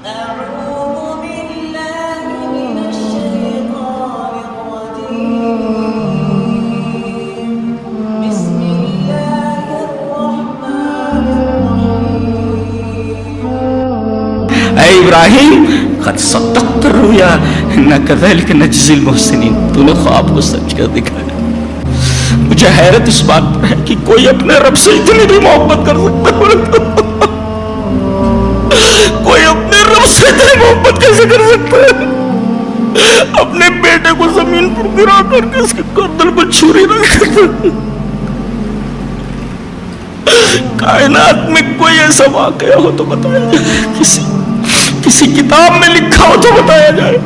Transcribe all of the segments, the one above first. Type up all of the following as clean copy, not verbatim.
أعوذ بالله من الشيطان الرجيم بسم الله الرحمن الرحيم اے ابراہیم قد صدقت الرؤیا انا كذلك نجزي المحسنین، تو نے خواب کو سچ کر دکھایا۔ مجھے حیرت اس بات پر ہے کہ کوئی اپنے رب سے اتنی بھی محبت کر سکتا ہے، کوئی اپنے رب سے اتنی محبت کیسے کر سکتا ہے؟ اپنے بیٹے کو زمین پر گرا کر کے اس کے گردن پر چھری رکھ کر، کائنات میں کوئی ایسا واقعہ ہو تو بتایا جائے، کسی کتاب میں لکھا ہو تو بتایا جائے،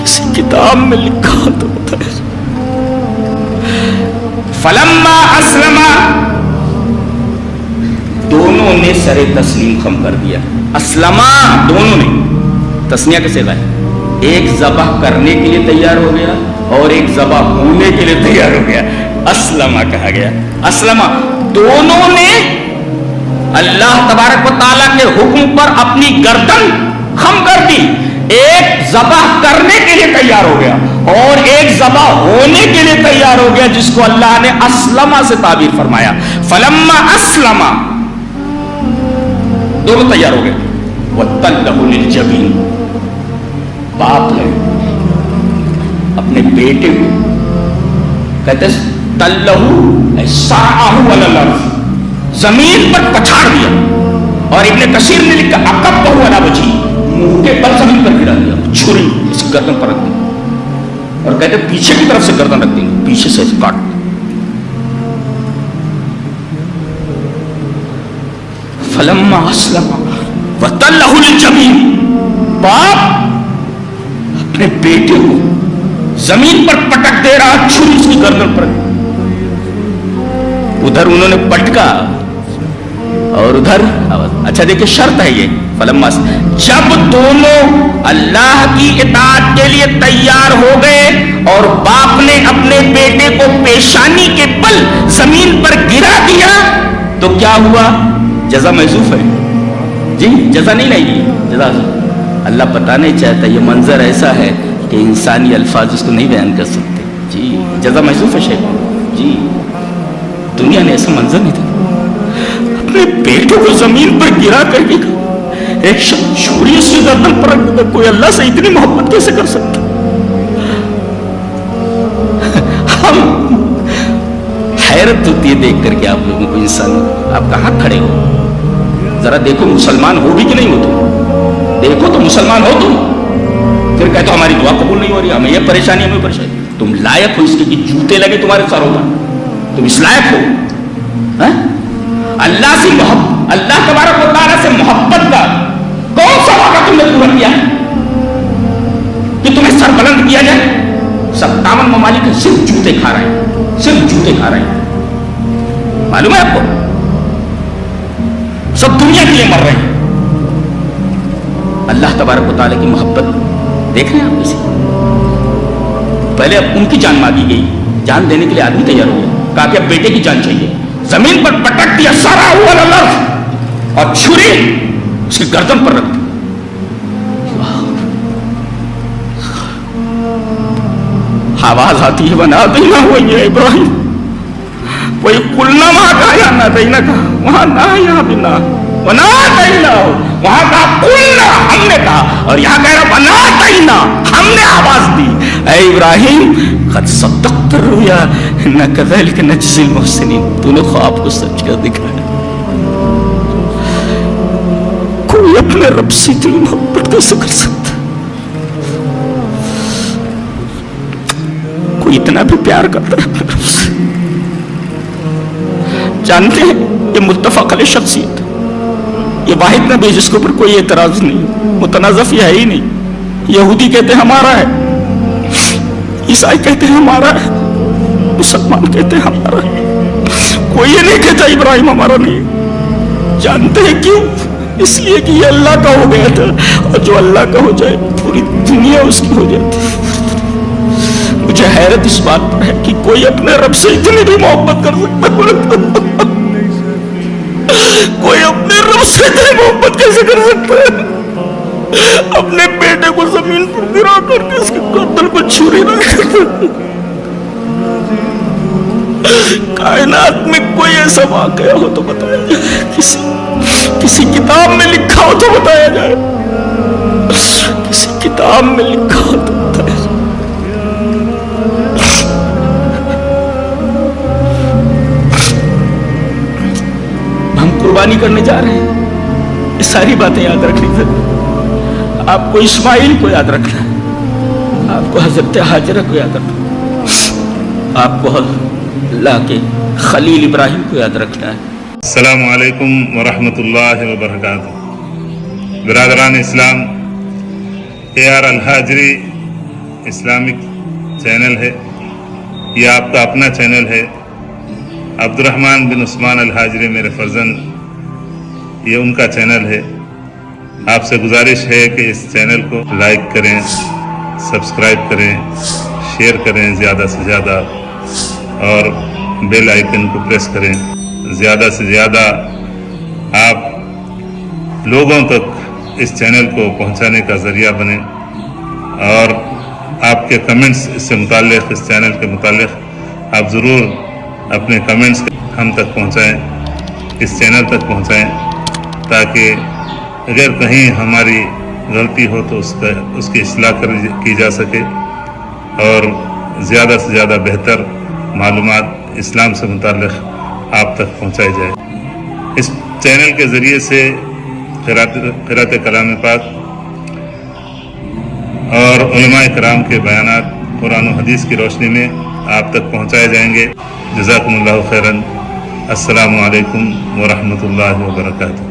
کسی کتاب میں لکھا ہو تو بتایا جائے۔ فلما اسلما، دونوں نے سر تسلیم خم کر دیا۔ اسلما، دونوں نے، تسنیہ کیسے گئے؟ ایک ذبح کرنے کے لیے تیار ہو گیا اور ایک ذبح ہونے کے لیے تیار ہو گیا، اسلما کہا گیا۔ اسلما، دونوں نے اللہ تبارک و تعالیٰ کے حکم پر اپنی گردن خم کر دی۔ ایک ذبح کرنے کے لیے تیار ہو گیا اور ایک ذبح ہونے کے لیے تیار ہو گیا، جس کو اللہ نے اسلمہ سے تعبیر فرمایا۔ فلما اسلمہ، دونوں تیار ہو گئے۔ وَتَلَّهُ لِلْجَبِينِ، باپ نے اپنے بیٹے کو کہتے تَلَّهُ سَرَعَهُ عَلَى الْأَرْضِ، زمین پر پچھاڑ دیا، اور ابن کثیر نے لکھا عَقَبَّهُ عَلَى وَجْهِهِ، منہ کے بل زمین پر گرا دیا، چھری اس گردن پر رکھ دی، اور کہتے پیچھے کی طرف سے گردن رکھ دی، پیچھے سے کاٹ دی۔ فلما اسلم وتلہ للجبین، باپ اپنے بیٹے کو زمین پر پٹک دے رہا، چھری اس کی گردن پر، ادھر انہوں نے پٹکا اور ادھر آواز۔ اچھا دیکھیں شرط ہے یہ، فلما، جب دونوں اللہ کی اطاعت کے لیے تیار ہو گئے اور باپ نے اپنے بیٹے کو پیشانی کے بل زمین پر گرا دیا تو کیا ہوا؟ جزا محذوف ہے جی، جزا نہیں لائے گی، جزا اللہ بتانا ہی چاہتا ہے۔ یہ منظر ایسا ہے کہ انسانی الفاظ اس کو نہیں بیان کر سکتے جی، جزا محذوف ہے شیخ جی، دنیا نے ایسا منظر نہیں دیکھا۔ اپنے بیٹوں کو زمین پر گرا کر کے ایک چھری اس کی گردن پر رکھ دیا، کوئی اللہ سے اتنی محبت کیسے کر سکتا؟ ہم حیرت ہوتی ہے دیکھ کر کے آپ لوگوں کو، انسان آپ کہاں کھڑے ہو؟ ذرا دیکھو مسلمان ہو بھی کہ نہیں ہو تم، دیکھو تو مسلمان ہو تم، پھر کہتے ہو ہماری دعا قبول نہیں ہو رہی، ہمیں یہ پریشانی، ہمیں پریشانی۔ تم لائق ہو اس کے کہ جوتے لگے تمہارے سروں پر، تم اس لائق ہو؟ اللہ سے محبت، اللہ تبارک و تعالیٰ سے محبت کا کون سا وعدہ تم نے پورا کیا کہ تمہیں سر بلند کیا جائے؟ 57 ممالک صرف جوتے کھا رہے ہیں، صرف جوتے کھا رہے ہیں، معلوم ہے آپ کو؟ سب دنیا کے لیے مر رہے ہیں۔ اللہ تبارک و تعالیٰ کی محبت دیکھ رہے ہیں آپ کسی؟ پہلے اب ان کی جان مانگی گئی، جان دینے کے لیے آدمی تیار ہو گیا، کہا کہ اب بیٹے کی جان چاہیے، زمین پر پٹک دیا سارا ہوا لفظ، اور چھری اس کی گردن پر رکھ دی۔ آواز آتی ہے بنا دینا ہوا یہ ابراہیم، وہی کلنا وہاں کہا یا نہ دینا کہا، وہاں نہ یہاں بھی نہ، بنا دینا وہاں کہا کلنا ہم نے کہا، اور یہاں کہہ رہا بنا دینا ہم نے آواز دی۔ اے ابراہیم قد صدقت الرؤیا انا كذلك نجزي المحسنین، تو نے خواب کو سچ کر دکھایا۔ کوئی اپنے رب سے اتنی محبت کیسے کر سکتا؟ کوئی اتنا بھی پیار کرتا ہے اپنے رب سے؟ جانتے ہیں یہ متفق علیہ شخصیت، یہ واحد نبی جس کے اوپر کوئی اعتراض نہیں، متنازع یہ ہے ہی نہیں۔ یہودی کہتے ہیں ہمارا ہے، عیسائی کہتے ہیں ہمارا ہے، مسلمان کہتے ہیں ہمارا ہے، کوئی یہ نہیں کہتا ابراہیم ہمارا نہیں۔ جانتے ہیں کیوں؟ اس لیے کہ یہ اللہ کا ہو گیا تھا، اور جو اللہ کا ہو جائے پوری دنیا اس کی ہو جاتی۔ مجھے حیرت اس بات پر ہے کہ کوئی اپنے رب سے اتنی بھی محبت کر سکتا ہے، کوئی اپنے رب تم سے اتنی محبت کیسے کر سکتا ہے؟ اپنے بیٹے کو زمین پر گرا کر کے اس کے قاتل کو چھری نہ کرتا۔ کائنات میں کوئی ایسا واقعہ ہو تو بتایا جائے، کسی کتاب میں لکھا ہو تو بتایا جائے، کسی کتاب میں لکھا ہو تو بتایا جائے۔ ہم قربانی کرنے جا رہے ہیں، یہ ساری باتیں یاد رکھنی ضروری۔ آپ کو اسماعیل کو یاد رکھنا ہے، آپ کو حضرت ہاجرہ کو یاد رکھنا ہے، آپ کو اللہ کے خلیل ابراہیم کو یاد رکھنا ہے۔ السلام علیکم ورحمۃ اللہ وبرکاتہ۔ برادران اسلام، AR الحاجری اسلامک چینل ہے، یہ آپ کا اپنا چینل ہے۔ عبد الرحمن بن عثمان الحاجری میرے فرزند، یہ ان کا چینل ہے۔ آپ سے گزارش ہے کہ اس چینل کو لائک کریں، سبسکرائب کریں، شیئر کریں زیادہ سے زیادہ، اور بیل آئیکن کو پریس کریں۔ زیادہ سے زیادہ آپ لوگوں تک اس چینل کو پہنچانے کا ذریعہ بنیں، اور آپ کے کمنٹس اس سے متعلق، اس چینل کے متعلق آپ ضرور اپنے کمنٹس ہم تک پہنچائیں، اس چینل تک پہنچائیں، تاکہ اگر کہیں ہماری غلطی ہو تو اس کی اصلاح کی جا سکے، اور زیادہ سے زیادہ بہتر معلومات اسلام سے متعلق آپ تک پہنچائی جائے۔ اس چینل کے ذریعے سے قرأت کلام پاک اور علماء کرام کے بیانات قرآن و حدیث کی روشنی میں آپ تک پہنچائے جائیں گے۔ جزاکم اللہ خیراً۔ السلام علیکم ورحمۃ اللہ وبرکاتہ۔